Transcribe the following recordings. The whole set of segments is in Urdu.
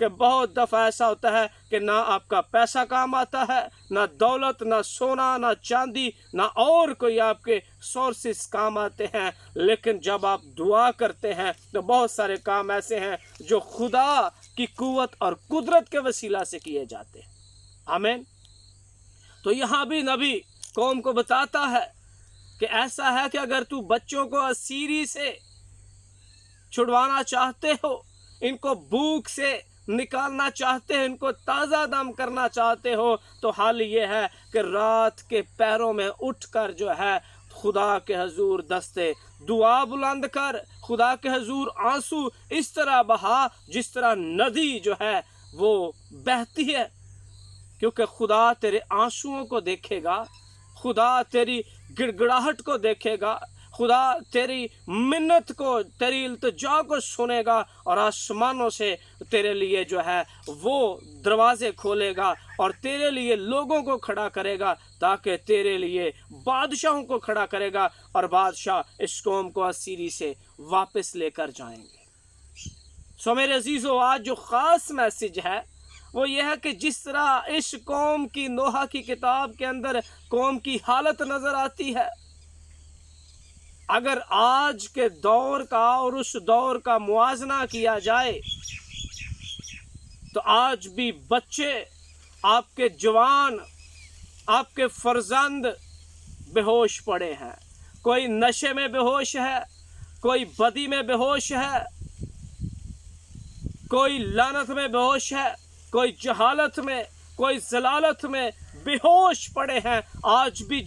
کہ بہت دفعہ ایسا ہوتا ہے کہ نہ آپ کا پیسہ کام آتا ہے، نہ دولت، نہ سونا، نہ چاندی، نہ اور کوئی آپ کے سورسز کام آتے ہیں، لیکن جب آپ دعا کرتے ہیں تو بہت سارے کام ایسے ہیں جو خدا کی قوت اور قدرت کے وسیلہ سے کیے جاتے ہیں۔ آمین۔ تو یہاں بھی نبی قوم کو بتاتا ہے کہ ایسا ہے کہ اگر تو بچوں کو اسیری سے چھڑوانا چاہتے ہو، ان کو بھوک سے نکالنا چاہتے ہیں، ان کو تازہ دم کرنا چاہتے ہو، تو حال یہ ہے کہ رات کے پہروں میں اٹھ کر جو ہے خدا کے حضور دستے دعا بلند کر، خدا کے حضور آنسو اس طرح بہا جس طرح ندی جو ہے وہ بہتی ہے، کیونکہ خدا تیرے آنسوؤں کو دیکھے گا، خدا تیری گڑگڑاہٹ کو دیکھے گا، خدا تیری منت کو، تیری التجا کو سنے گا، اور آسمانوں سے تیرے لیے جو ہے وہ دروازے کھولے گا اور تیرے لیے لوگوں کو کھڑا کرے گا، تاکہ تیرے لیے بادشاہوں کو کھڑا کرے گا، اور بادشاہ اس قوم کو اسیری سے واپس لے کر جائیں گے۔ سو میرے عزیزو، آج جو خاص میسج ہے وہ یہ ہے کہ جس طرح اس قوم کی نوح کی کتاب کے اندر قوم کی حالت نظر آتی ہے، اگر آج کے دور کا اور اس دور کا موازنہ کیا جائے تو آج بھی بچے، آپ کے جوان، آپ کے فرزند بے ہوش پڑے ہیں، کوئی نشے میں بے ہوش ہے، کوئی بدی میں بے ہوش ہے، کوئی لعنت میں بے ہوش ہے، کوئی جہالت میں، کوئی ضلالت میں بے ہوش پڑے ہیں۔ آج بھی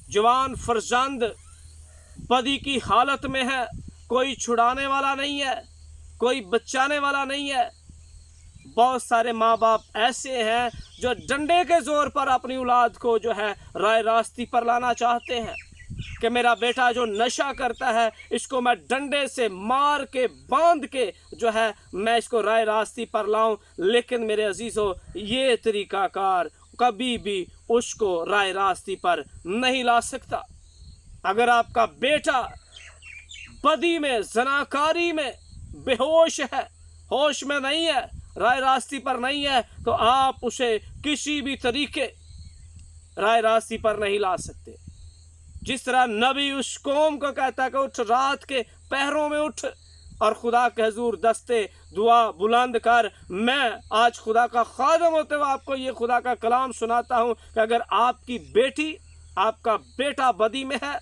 جوان فرزند بدی کی حالت میں ہے، کوئی چھڑانے والا نہیں ہے، کوئی بچانے والا نہیں ہے۔ بہت سارے ماں باپ ایسے ہیں جو ڈنڈے کے زور پر اپنی اولاد کو جو ہے رائے راستی پر لانا چاہتے ہیں کہ میرا بیٹا جو نشہ کرتا ہے اس کو میں ڈنڈے سے مار کے باندھ کے جو ہے میں اس کو رائے راستی پر لاؤں، لیکن میرے عزیزو یہ طریقہ کار کبھی بھی اس کو رائے راستی پر نہیں لا سکتا۔ اگر آپ کا بیٹا بدی میں، زناکاری میں بے ہوش ہے، ہوش میں نہیں ہے، رائے راستی پر نہیں ہے، تو آپ اسے کسی بھی طریقے رائے راستی پر نہیں لا سکتے۔ جس طرح نبی اس قوم کو کہتا ہے کہ اٹھ، رات کے پہروں میں اٹھ اور خدا کے حضور دستے دعا بلند کر۔ میں آج خدا کا خادم ہوتے ہوئے آپ کو یہ خدا کا کلام سناتا ہوں کہ اگر آپ کی بیٹی، آپ کا بیٹا بدی میں ہے،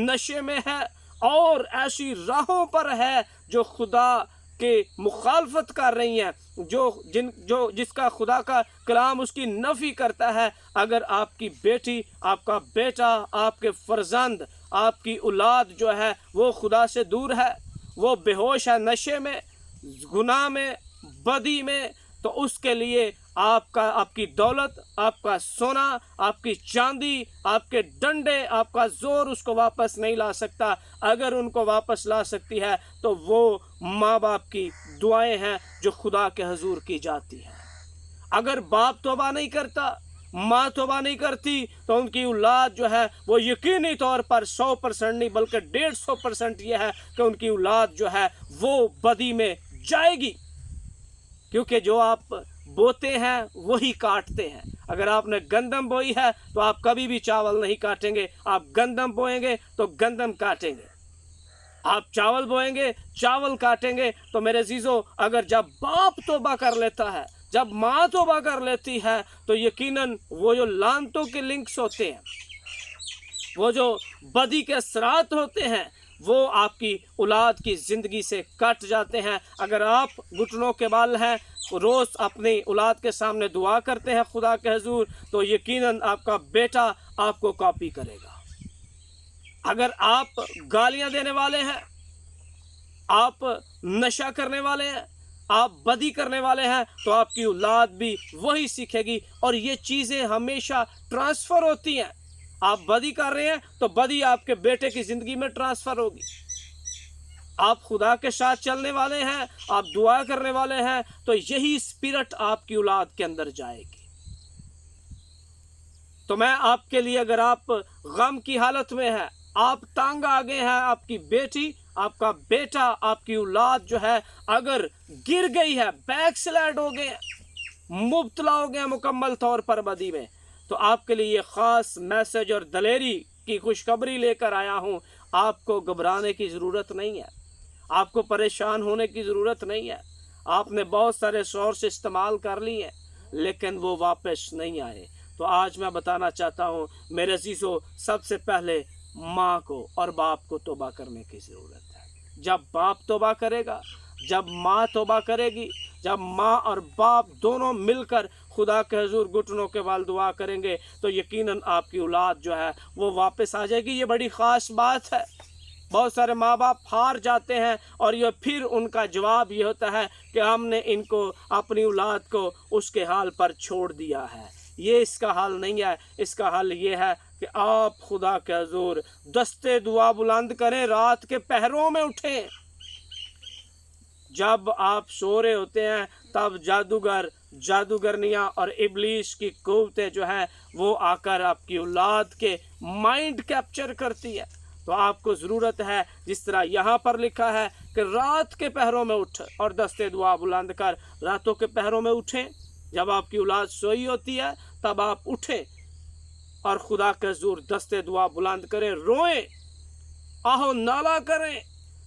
نشے میں ہے اور ایسی راہوں پر ہے جو خدا کے مخالفت کر رہی ہیں، جس کا خدا کا کلام اس کی نفی کرتا ہے، اگر آپ کی بیٹی، آپ کا بیٹا، آپ کے فرزند، آپ کی اولاد جو ہے وہ خدا سے دور ہے، وہ بے ہوش ہے، نشے میں، گناہ میں، بدی میں، تو اس کے لیے آپ کی دولت، آپ کا سونا، آپ کی چاندی، آپ کے ڈنڈے، آپ کا زور اس کو واپس نہیں لا سکتا۔ اگر ان کو واپس لا سکتی ہے تو وہ ماں باپ کی دعائیں ہیں جو خدا کے حضور کی جاتی ہیں۔ اگر باپ توبہ نہیں کرتا، ماں توبہ نہیں کرتی، تو ان کی اولاد جو ہے وہ یقینی طور پر 100% نہیں بلکہ 150% یہ ہے کہ ان کی اولاد جو ہے وہ بدی میں جائے گی، کیونکہ جو آپ بوتے ہیں وہی کاٹتے ہیں۔ اگر آپ نے گندم بوئی ہے تو آپ کبھی بھی چاول نہیں کاٹیں گے، آپ گندم بوئیں گے تو گندم کاٹیں گے، آپ چاول بوئیں گے، چاول کاٹیں گے۔ تو میرے عزیزو، اگر جب باپ توبہ کر لیتا ہے، جب ماں توبہ کر لیتی ہے، تو یقیناً وہ جو لعنتوں کے لنکس ہوتے ہیں، وہ جو بدی کے اثرات ہوتے ہیں، وہ آپ کی اولاد کی زندگی سے کٹ جاتے ہیں۔ اگر آپ گھٹنوں کے بال ہیں، روز اپنی اولاد کے سامنے دعا کرتے ہیں خدا کے حضور، تو یقیناً آپ کا بیٹا آپ کو کاپی کرے گا۔ اگر آپ گالیاں دینے والے ہیں، آپ نشہ کرنے والے ہیں، آپ بدی کرنے والے ہیں، تو آپ کی اولاد بھی وہی سیکھے گی، اور یہ چیزیں ہمیشہ ٹرانسفر ہوتی ہیں۔ آپ بدی کر رہے ہیں تو بدی آپ کے بیٹے کی زندگی میں ٹرانسفر ہوگی۔ آپ خدا کے ساتھ چلنے والے ہیں، آپ دعا کرنے والے ہیں، تو یہی اسپرٹ آپ کی اولاد کے اندر جائے گی۔ تو میں آپ کے لیے، اگر آپ غم کی حالت میں ہیں، آپ تنگ آ گئے ہیں، آپ کی بیٹی، آپ کا بیٹا آپ کی اولاد جو ہے اگر گر گئی ہے, بیک سلائڈ ہو گئے, مبتلا ہو گئے مکمل طور پر بدی میں, تو آپ کے لیے یہ خاص میسج اور دلیری کی خوشخبری لے کر آیا ہوں. آپ کو گھبرانے کی ضرورت نہیں ہے, آپ کو پریشان ہونے کی ضرورت نہیں ہے. آپ نے بہت سارے سورس استعمال کر لی ہیں لیکن وہ واپس نہیں آئے. تو آج میں بتانا چاہتا ہوں میرے عزیزو, سب سے پہلے ماں کو اور باپ کو توبہ کرنے کی ضرورت ہے. جب باپ توبہ کرے گا, جب ماں توبہ کرے گی, جب ماں اور باپ دونوں مل کر خدا کے حضور گھٹنوں کے بال دعا کریں گے تو یقیناً آپ کی اولاد جو ہے وہ واپس آ جائے گی. یہ بڑی خاص بات ہے. بہت سارے ماں باپ ہار جاتے ہیں اور یہ پھر ان کا جواب یہ ہوتا ہے کہ ہم نے ان کو, اپنی اولاد کو اس کے حال پر چھوڑ دیا ہے. یہ اس کا حل نہیں ہے. اس کا حل یہ ہے کہ آپ خدا کے حضور دستے دعا بلند کریں, رات کے پہروں میں اٹھیں. جب آپ سو رہے ہوتے ہیں تب جادوگرنیاں اور ابلیس کی قوتیں جو ہے وہ آ کر آپ کی اولاد کے مائنڈ کیپچر کرتی ہے. تو آپ کو ضرورت ہے, جس طرح یہاں پر لکھا ہے کہ رات کے پہروں میں اٹھ اور دستے دعا بلند کر. راتوں کے پہروں میں اٹھیں, جب آپ کی اولاد سوئی ہوتی ہے تب آپ اٹھیں اور خدا کے حضور دستے دعا بلند کریں, روئیں, آہو نالا کریں,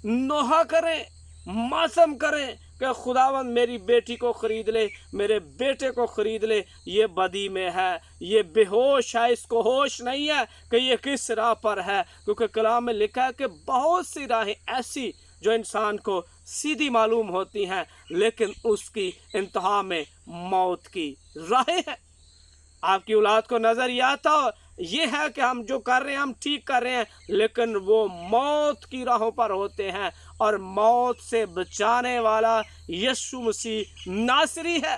نوحہ کریں, ماتم کریں کہ خداوند میری بیٹی کو خرید لے, میرے بیٹے کو خرید لے. یہ بدی میں ہے, یہ بے ہوش ہے, اس کو ہوش نہیں ہے کہ یہ کس راہ پر ہے. کیونکہ کلام میں لکھا ہے کہ بہت سی راہیں ایسی جو انسان کو سیدھی معلوم ہوتی ہیں لیکن اس کی انتہا میں موت کی راہیں ہیں. آپ کی اولاد کو نظر یہ آتا یہ ہے کہ ہم جو کر رہے ہیں ہم ٹھیک کر رہے ہیں, لیکن وہ موت کی راہوں پر ہوتے ہیں. اور موت سے بچانے والا یسوع مسیح ناصری ہے,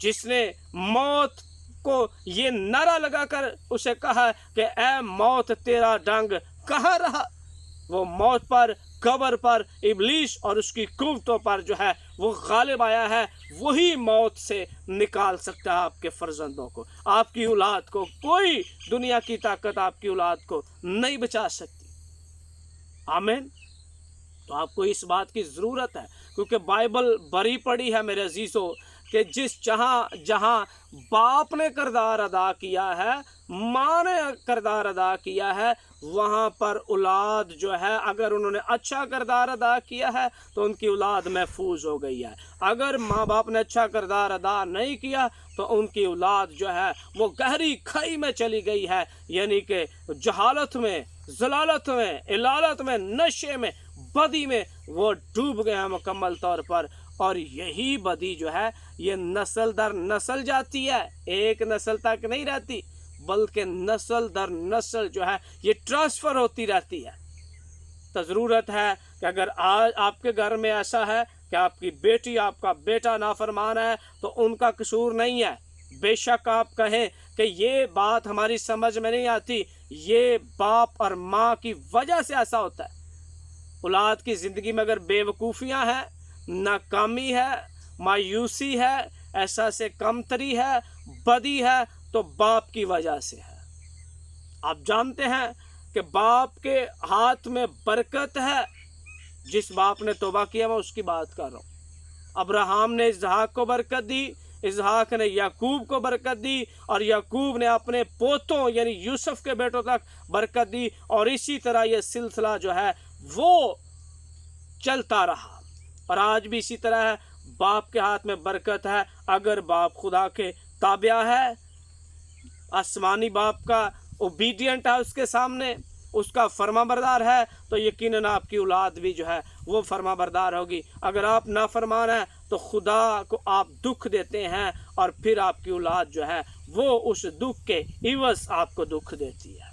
جس نے موت کو یہ نعرہ لگا کر اسے کہا کہ اے موت تیرا ڈنگ کہاں رہا. وہ موت پر, قبر پر, ابلیس اور اس کی قوتوں پر جو ہے وہ غالب آیا ہے. وہی موت سے نکال سکتا ہے آپ کے فرزندوں کو, آپ کی اولاد کو. کوئی دنیا کی طاقت آپ کی اولاد کو نہیں بچا سکتی. آمین. تو آپ کو اس بات کی ضرورت ہے کیونکہ بائبل بری پڑی ہے میرے عزیزو کہ جہاں باپ نے کردار ادا کیا ہے, ماں نے کردار ادا کیا ہے, وہاں پر اولاد جو ہے اگر انہوں نے اچھا کردار ادا کیا ہے تو ان کی اولاد محفوظ ہو گئی ہے. اگر ماں باپ نے اچھا کردار ادا نہیں کیا تو ان کی اولاد جو ہے وہ گہری کھائی میں چلی گئی ہے, یعنی کہ جہالت میں, ضلالت میں, علالت میں, نشے میں, بدی میں وہ ڈوب گئے ہیں مکمل طور پر. اور یہی بدی جو ہے یہ نسل در نسل جاتی ہے, ایک نسل تک نہیں رہتی بلکہ نسل در نسل جو ہے یہ ٹرانسفر ہوتی رہتی ہے. تو ضرورت ہے کہ اگر آج آپ کے گھر میں ایسا ہے کہ آپ کی بیٹی, آپ کا بیٹا نافرمان ہے تو ان کا قصور نہیں ہے. بے شک آپ کہیں کہ یہ بات ہماری سمجھ میں نہیں آتی, یہ باپ اور ماں کی وجہ سے ایسا ہوتا ہے. اولاد کی زندگی میں اگر بے وقوفیاں ہیں, ناکامی ہے, مایوسی ہے, احساس کمتری ہے, بدی ہے, تو باپ کی وجہ سے ہے. آپ جانتے ہیں کہ باپ کے ہاتھ میں برکت ہے. جس باپ نے توبہ کیا میں اس کی بات کر رہا ہوں. ابراہیم نے اسحاق کو برکت دی, اسحاق نے یعقوب کو برکت دی, اور یعقوب نے اپنے پوتوں یعنی یوسف کے بیٹوں تک برکت دی, اور اسی طرح یہ سلسلہ جو ہے وہ چلتا رہا. اور آج بھی اسی طرح ہے, باپ کے ہاتھ میں برکت ہے اگر باپ خدا کے تابع ہے, آسمانی باپ کا اوبیڈینٹ ہے, اس کے سامنے اس کا فرما بردار ہے, تو یقیناً آپ کی اولاد بھی جو ہے وہ فرما بردار ہوگی. اگر آپ نافرمان ہیں تو خدا کو آپ دکھ دیتے ہیں اور پھر آپ کی اولاد جو ہے وہ اس دکھ کے عوض آپ کو دکھ دیتی ہے.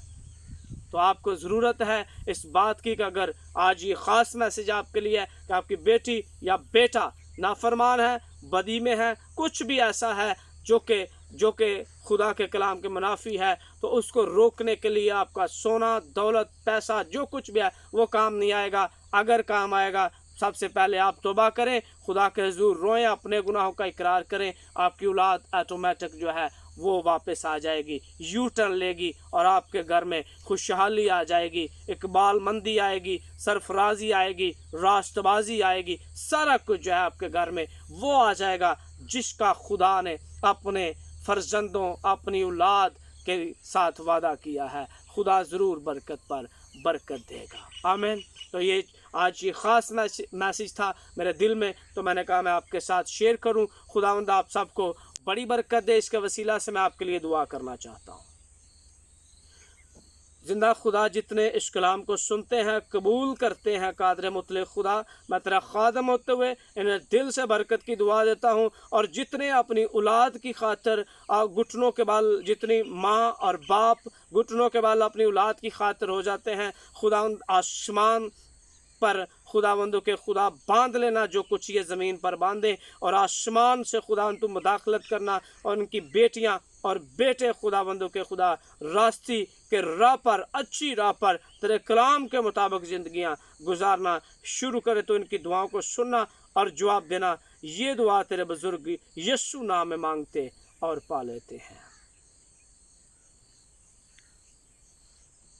تو آپ کو ضرورت ہے اس بات کی کہ اگر آج یہ خاص میسج آپ کے لیے ہے کہ آپ کی بیٹی یا بیٹا نافرمان ہے, بدی میں ہے, کچھ بھی ایسا ہے جو کہ خدا کے کلام کے منافی ہے, تو اس کو روکنے کے لیے آپ کا سونا, دولت, پیسہ جو کچھ بھی ہے وہ کام نہیں آئے گا. اگر کام آئے گا سب سے پہلے آپ توبہ کریں, خدا کے حضور روئیں, اپنے گناہوں کا اقرار کریں, آپ کی اولاد آٹومیٹک جو ہے وہ واپس آ جائے گی، یو ٹرن لے گی اور آپ کے گھر میں خوشحالی آ جائے گی، اقبال مندی آئے گی، سرفرازی آئے گی، راست بازی آئے گی، سارا کچھ جو ہے آپ کے گھر میں وہ آ جائے گا جس کا خدا نے اپنے فرزندوں، اپنی اولاد کے ساتھ وعدہ کیا ہے۔ خدا ضرور برکت پر برکت دے گا، آمین۔ تو یہ آج یہ خاص میسیج تھا میرے دل میں، تو میں نے کہا میں آپ کے ساتھ شیئر کروں۔ خداوند آپ سب کو بڑی برکت دے۔ اس کے وسیلہ سے میں آپ کے لیے دعا کرنا چاہتا ہوں۔ زندہ خدا، جتنے اس کلام کو سنتے ہیں، قبول کرتے ہیں، قادر مطلق خدا، میں تیرا خادم ہوتے ہوئے انہیں دل سے برکت کی دعا دیتا ہوں۔ اور جتنے اپنی اولاد کی خاطر گھٹنوں کے بال، جتنی ماں اور باپ گھٹنوں کے بال اپنی اولاد کی خاطر ہو جاتے ہیں، خداوند آسمان پر خداوندوں کے خدا باندھ لینا جو کچھ یہ زمین پر باندھے، اور آسمان سے خداوند تو مداخلت کرنا، اور ان کی بیٹیاں اور بیٹے خداوندوں کے خدا راستی کے راہ پر، اچھی راہ پر تیرے کلام کے مطابق زندگیاں گزارنا شروع کرے، تو ان کی دعاؤں کو سننا اور جواب دینا۔ یہ دعا تیرے بزرگ یسوع نام میں مانگتے اور پا لیتے ہیں۔